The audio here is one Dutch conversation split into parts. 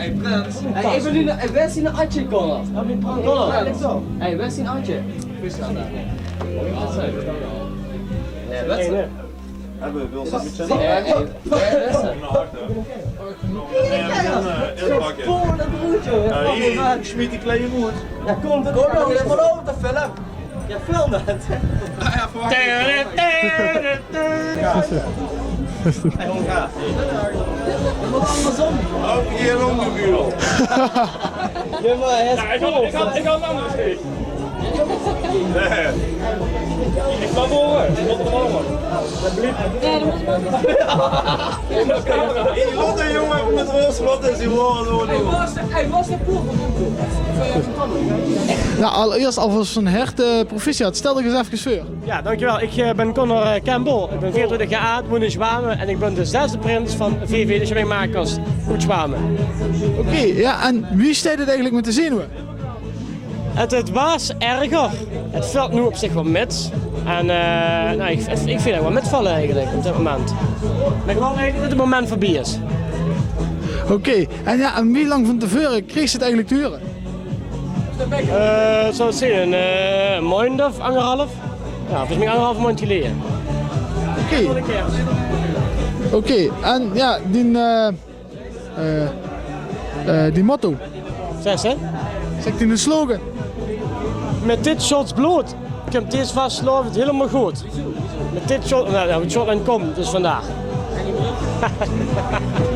Hey Brent. Hey, ik ben nu naar... Waar is die naar Atje, Connor? Connor. Hey, waar is die naar Atje? Vislaan daar. Nee, wat is het? Hebben we wel zo'n beetje. Voor dat broertje. Hier, schmiet die kleine moed. Ja, kom dan. Kom dan, je moet over te filmen. Ja, film het. Ja, verwacht. Hey, hoe gaat het? moet andersom. Ook hier rond de bureau. Ja, maar hij is Ik ga een andere steek. Ik sta voor. Ik moet er wel worden. Die Lotte jongen met roze Lotte is die gewoon. Hij was de poel Nou, allereerst alvast van harte proficiat. Stel je eens even voor. Ja, dankjewel. Ik ben Connor Campbell. Ik ben 24 jaar oud, woon in Zwamen en ik ben de 6e prins van VV de Swimmingmakers Goed Zwamen. Oké, ja, en wie steekt het eigenlijk met de zenuwen? Het was erger. Het valt nu op zich wel met. En nou, ik vind het wel metvallen eigenlijk op dit moment. Maar gewoon eigenlijk dat het moment voorbij is. Oké, en ja, en wie lang van tevoren kreeg ze het eigenlijk te huren? Zou het zijn, een maand of anderhalf? Ja, volgens mij anderhalf maand geleden. Oké, en ja, die motto, Zes, hè? zegt hij een slogan? Met dit shots bloed. Ik heb deze vastgelopen, het helemaal goed. Met dit shot, nou, het shot en komt, dus vandaag.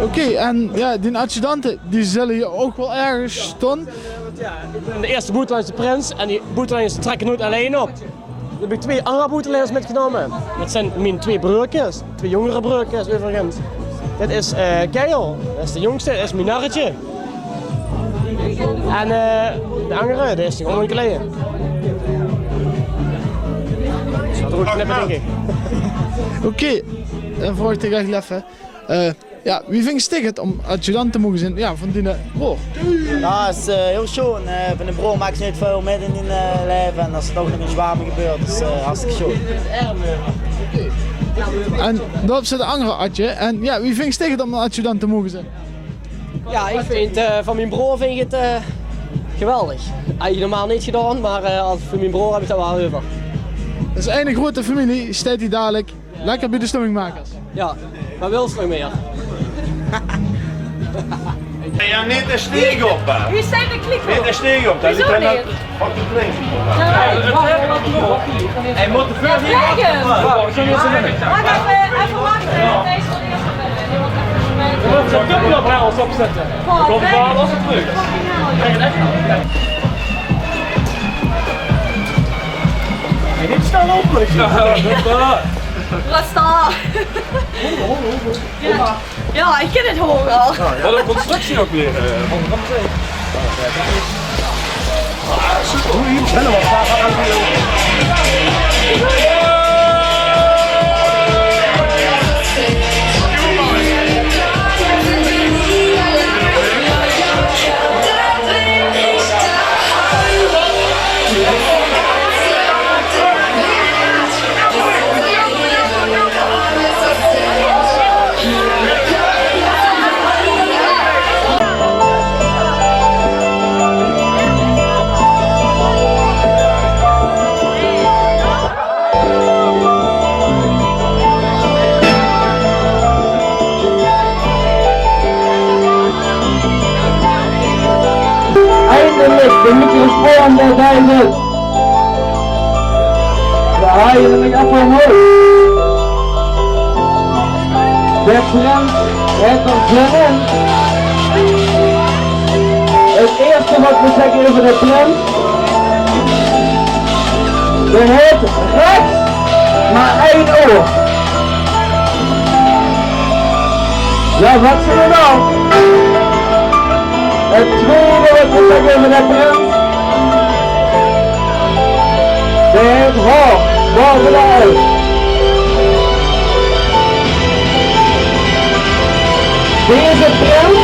Oké, en ja, die adjudanten, die zullen hier ook wel ergens staan. Ja, ik ben de eerste boeteling is de prins en die boetelingers trekken nooit alleen op. Dan heb ik 2 andere boetelingers metgenomen. Dat zijn mijn 2 broertjes, 2 jongere broertjes overigens. Dit is Keil, dat is de jongste, dat is mijn narretje. En de andere, dat is gewoon een kleine. Dat gaat er ook knippen, denk ik. Oké, dan vraag ik echt even. Ja, wie vindt het om adjudant te mogen zijn? Ja, van die broer. Ja, het is heel schoon. Van de bro maakt niet veel mee in hun leven en als het ook nog in Zwamen gebeurt, is hartstikke schoon. En daarop zit de andere adje. En ja, wie vindt het om adjudant te mogen zijn? Ja, ik vind van mijn broer vind ik het geweldig. Eigenlijk normaal niet gedaan, maar voor mijn broer heb ik dat wel over. Dat is een grote familie, staat hij dadelijk lekker bij de stemmingmakers. Ja, maar wil nog meer. Ja, niet de steeg op, hè. Wie zijn de kliko? Niet de steeg op, dat is Wieso dan niet? fucking klein. Hij moet de vuur niet wachten. Wacht even wachten. Deze wil eerst Zo'n dubbelopbouwers opzetten. Komt wel als het lukt. Kijk het echt aan. Niet snel open. Rasta. Ja, ik ken het horen al. Wat een constructie ook weer. Eindelijk, de microfoon daar zijn het. De haaien met af omhoog. De prins heeft ons gerend. Het eerste wat we zeggen over de prins. De heeft rechts maar 1 oor. Ja, wat zie je nou? Het tweede wat we zeggen over de prins. De heeft hoog boven de huis. Deze prins